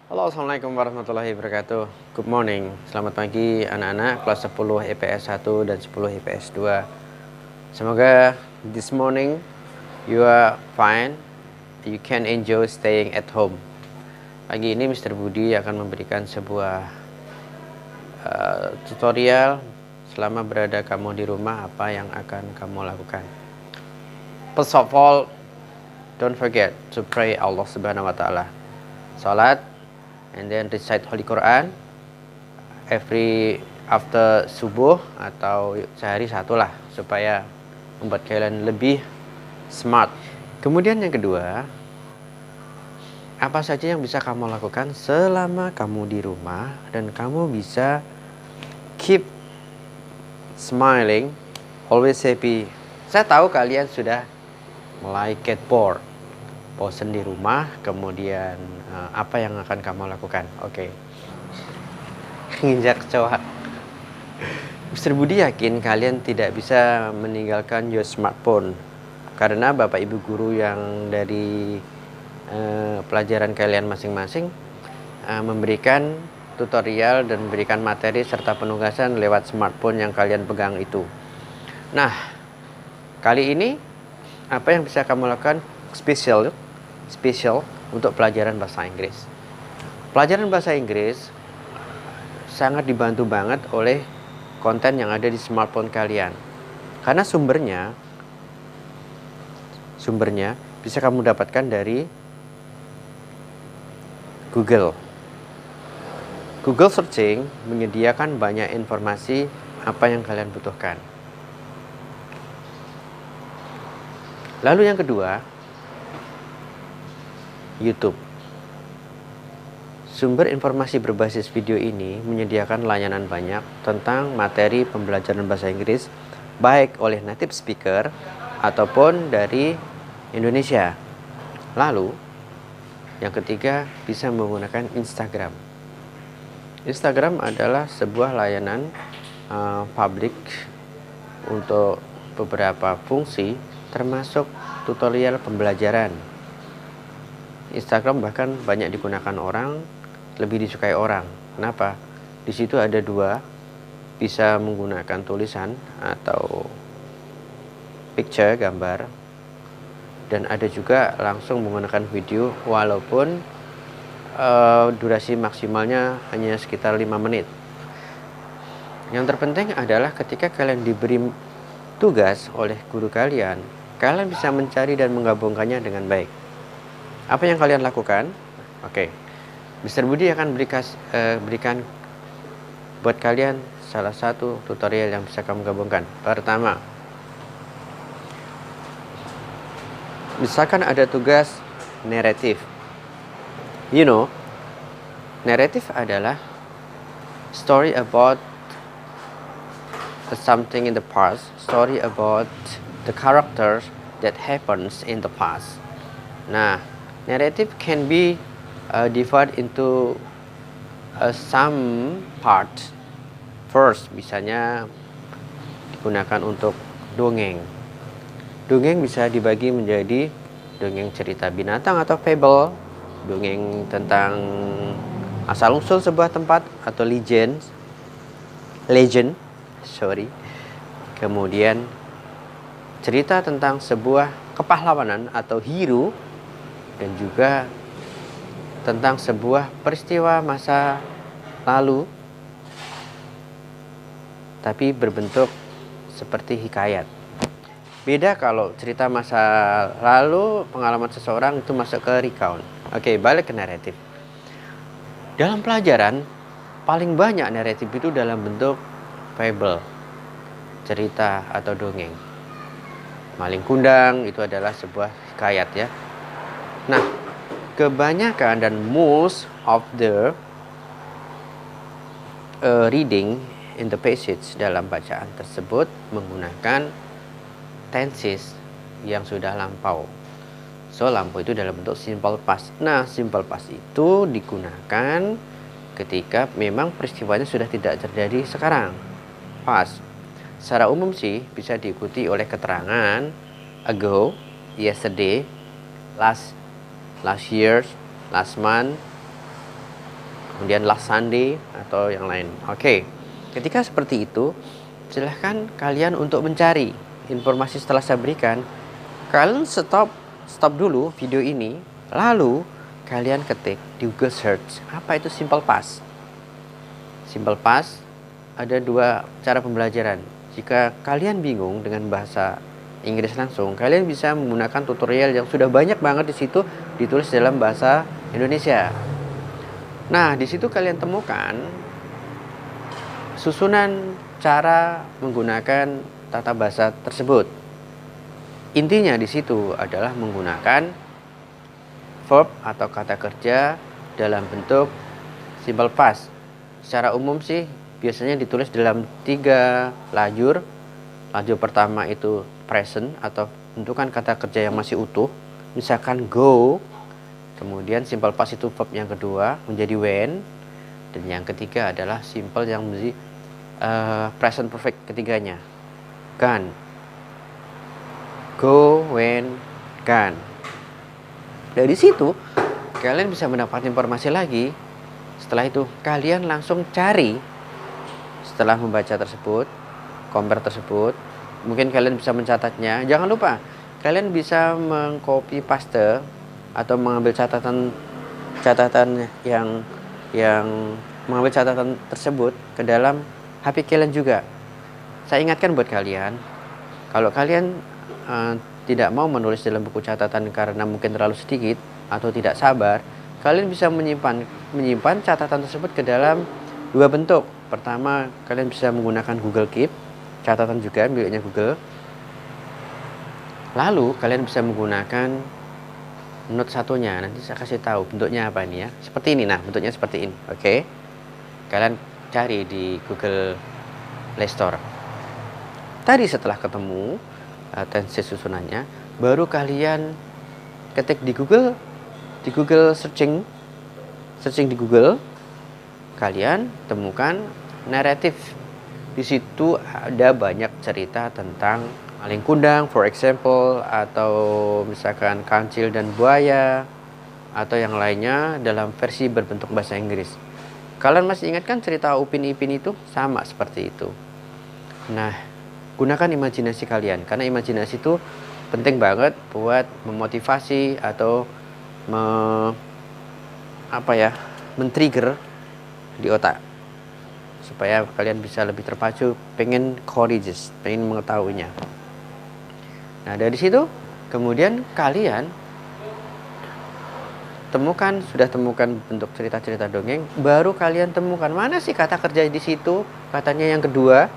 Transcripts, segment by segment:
Halo, assalamualaikum warahmatullahi wabarakatuh. Good morning, selamat pagi anak-anak kelas 10 IPS 1 dan 10 IPS 2. Semoga this morning you are fine. You can enjoy staying at home. Pagi ini Mr. Budi akan memberikan sebuah tutorial selama berada kamu di rumah, apa yang akan kamu lakukan. First of all, don't forget to pray Allah Subhanahu wa Ta'ala. Salat, and then recite Holy Quran every after subuh atau sehari satu lah, supaya membuat kalian lebih smart. Kemudian yang kedua, apa saja yang bisa kamu lakukan selama kamu di rumah dan kamu bisa keep smiling, always happy. Saya tahu kalian sudah mulai get bored, bosan di rumah. Kemudian apa yang akan kamu lakukan? Oke. Nginjak cowok. Mr. Budi yakin kalian tidak bisa meninggalkan your smartphone, karena Bapak Ibu guru yang dari pelajaran kalian masing-masing memberikan tutorial dan memberikan materi serta penugasan lewat smartphone yang kalian pegang itu. Nah, kali ini apa yang bisa kamu lakukan spesial untuk pelajaran bahasa Inggris. Pelajaran bahasa Inggris sangat dibantu banget oleh konten yang ada di smartphone kalian, karena sumbernya bisa kamu dapatkan dari Google searching menyediakan banyak informasi apa yang kalian butuhkan. Lalu yang kedua, YouTube. Sumber informasi berbasis video ini menyediakan layanan banyak tentang materi pembelajaran bahasa Inggris, baik oleh native speaker ataupun dari Indonesia. Lalu, yang ketiga, bisa menggunakan Instagram. Instagram adalah sebuah layanan publik untuk beberapa fungsi, termasuk tutorial pembelajaran. Instagram bahkan banyak digunakan orang, lebih disukai orang. Kenapa? Di situ ada dua, bisa menggunakan tulisan atau picture, gambar, dan ada juga langsung menggunakan video, walaupun durasi maksimalnya hanya sekitar 5 menit. Yang terpenting adalah ketika kalian diberi tugas oleh guru kalian bisa mencari dan menggabungkannya dengan baik. Apa yang kalian lakukan? Oke, Mr. Budi akan berikan buat kalian salah satu tutorial yang bisa kamu gabungkan. Pertama, misalkan ada tugas naratif. Naratif adalah story about something in the past, story about the characters that happens in the past. Nah, narrative can be divided into some part. First, misalnya digunakan untuk dongeng. Dongeng bisa dibagi menjadi dongeng cerita binatang atau fable, dongeng tentang asal-usul sebuah tempat atau legend. Kemudian cerita tentang sebuah kepahlawanan atau hero, dan juga tentang sebuah peristiwa masa lalu tapi berbentuk seperti hikayat. Beda kalau cerita masa lalu, pengalaman seseorang, itu masuk ke recount. Oke, balik ke naratif. Dalam pelajaran paling banyak naratif itu dalam bentuk fable, cerita atau dongeng. Maling Kundang itu adalah sebuah hikayat ya. Nah, kebanyakan dan most of the reading in the passage dalam bacaan tersebut menggunakan tenses yang sudah lampau. So, lampau itu dalam bentuk simple past. Nah, simple past itu digunakan ketika memang peristiwanya sudah tidak terjadi sekarang. Past. Secara umum sih bisa diikuti oleh keterangan ago, yesterday, last year, last month, kemudian last Sunday atau yang lain. Oke. Ketika seperti itu, silahkan kalian untuk mencari informasi setelah saya berikan. Kalian stop dulu video ini, lalu kalian ketik di Google Search apa itu Simple Past. Simple Past ada dua cara pembelajaran. Jika kalian bingung dengan bahasa Inggris langsung, kalian bisa menggunakan tutorial yang sudah banyak banget di situ ditulis dalam bahasa Indonesia. Nah, di situ kalian temukan susunan cara menggunakan tata bahasa tersebut. Intinya di situ adalah menggunakan verb atau kata kerja dalam bentuk simple past. Secara umum sih biasanya ditulis dalam 3 lajur. Lajur pertama itu present atau bentukan kata kerja yang masih utuh. Misalkan go, kemudian simple past itu verb yang kedua menjadi when, dan yang ketiga adalah simple yang menjadi present perfect ketiganya, gone. Go, when, gone. Dari situ kalian bisa mendapat informasi lagi. Setelah itu kalian langsung cari. Setelah membaca tersebut, compare tersebut, mungkin kalian bisa mencatatnya. Jangan lupa kalian bisa mengcopy paste atau mengambil catatan yang mengambil catatan tersebut ke dalam HP kalian juga. Saya ingatkan buat kalian, kalau kalian tidak mau menulis dalam buku catatan karena mungkin terlalu sedikit atau tidak sabar, kalian bisa menyimpan catatan tersebut ke dalam 2 bentuk. Pertama, kalian bisa menggunakan Google Keep, catatan juga miliknya Google. Lalu kalian bisa menggunakan note satunya. Nanti saya kasih tahu bentuknya apa ini ya. Seperti ini, nah bentuknya seperti ini. Oke. Kalian cari di Google Play Store. Tadi setelah ketemu tensi susunannya, baru kalian ketik di Google searching di Google, kalian temukan naratif. Di situ ada banyak cerita tentang maling kundang, for example, atau misalkan kancil dan buaya, atau yang lainnya dalam versi berbentuk bahasa Inggris. Kalian masih ingat kan cerita Upin Ipin itu? Sama seperti itu. Nah, gunakan imajinasi kalian, karena imajinasi itu penting banget buat memotivasi atau men-trigger di otak, supaya kalian bisa lebih terpacu, pengen courageous, pengen mengetahuinya. Nah, dari situ kemudian kalian sudah temukan bentuk cerita-cerita dongeng, baru kalian temukan mana sih kata kerja di situ, katanya yang kedua.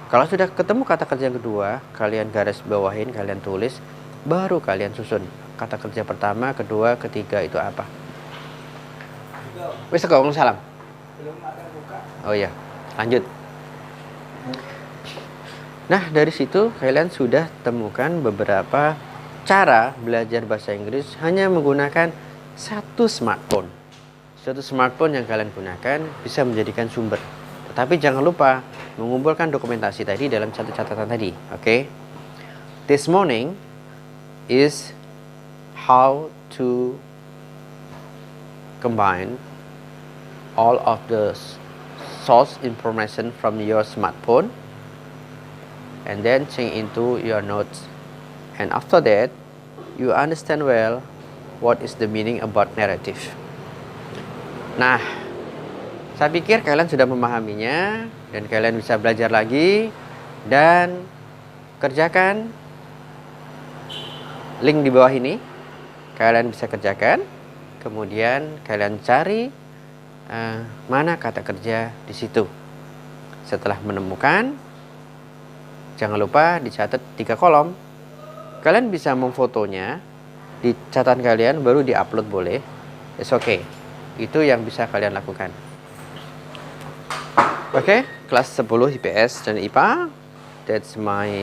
Kalau sudah ketemu kata kerja yang kedua, kalian garis bawahin, kalian tulis, baru kalian susun kata kerja pertama, kedua, ketiga itu apa. Wis kok salam. Belum ada buka. Oh iya, lanjut. Nah, dari situ kalian sudah temukan beberapa cara belajar bahasa Inggris hanya menggunakan satu smartphone. Satu smartphone yang kalian gunakan bisa menjadikan sumber. Tetapi jangan lupa mengumpulkan dokumentasi tadi dalam satu catatan tadi. Oke. This morning is how to combine all of the source information from your smartphone and then change into your notes. And after that, you understand well what is the meaning about narrative. Nah, saya pikir kalian sudah memahaminya dan kalian bisa belajar lagi dan kerjakan link di bawah ini. Kalian bisa kerjakan, kemudian kalian cari mana kata kerja di situ. Setelah menemukan, jangan lupa dicatat 3 kolom. Kalian bisa memfotonya di catatan kalian, baru diupload boleh. It's okay. Itu yang bisa kalian lakukan. Oke, kelas 10 IPS dan IPA. That's my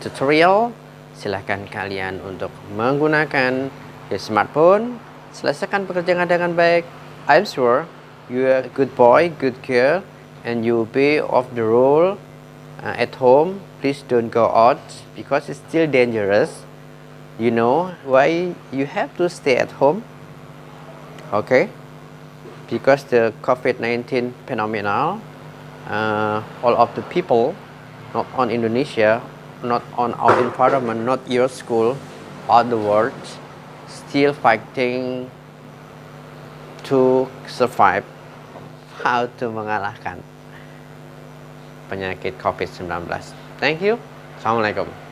tutorial. Silahkan kalian untuk menggunakan your smartphone. Selesaikan pekerjaan dengan baik. I'm sure you are a good boy, good girl, and you will be off the roll at home. Please don't go out because it's still dangerous. You know why you have to stay at home? Okay? because the COVID-19 phenomenon, all of the people, not on Indonesia, not on our environment, not your school, all the world, still fighting to survive, how to mengalahkan penyakit COVID-19. Thank you. Assalamualaikum.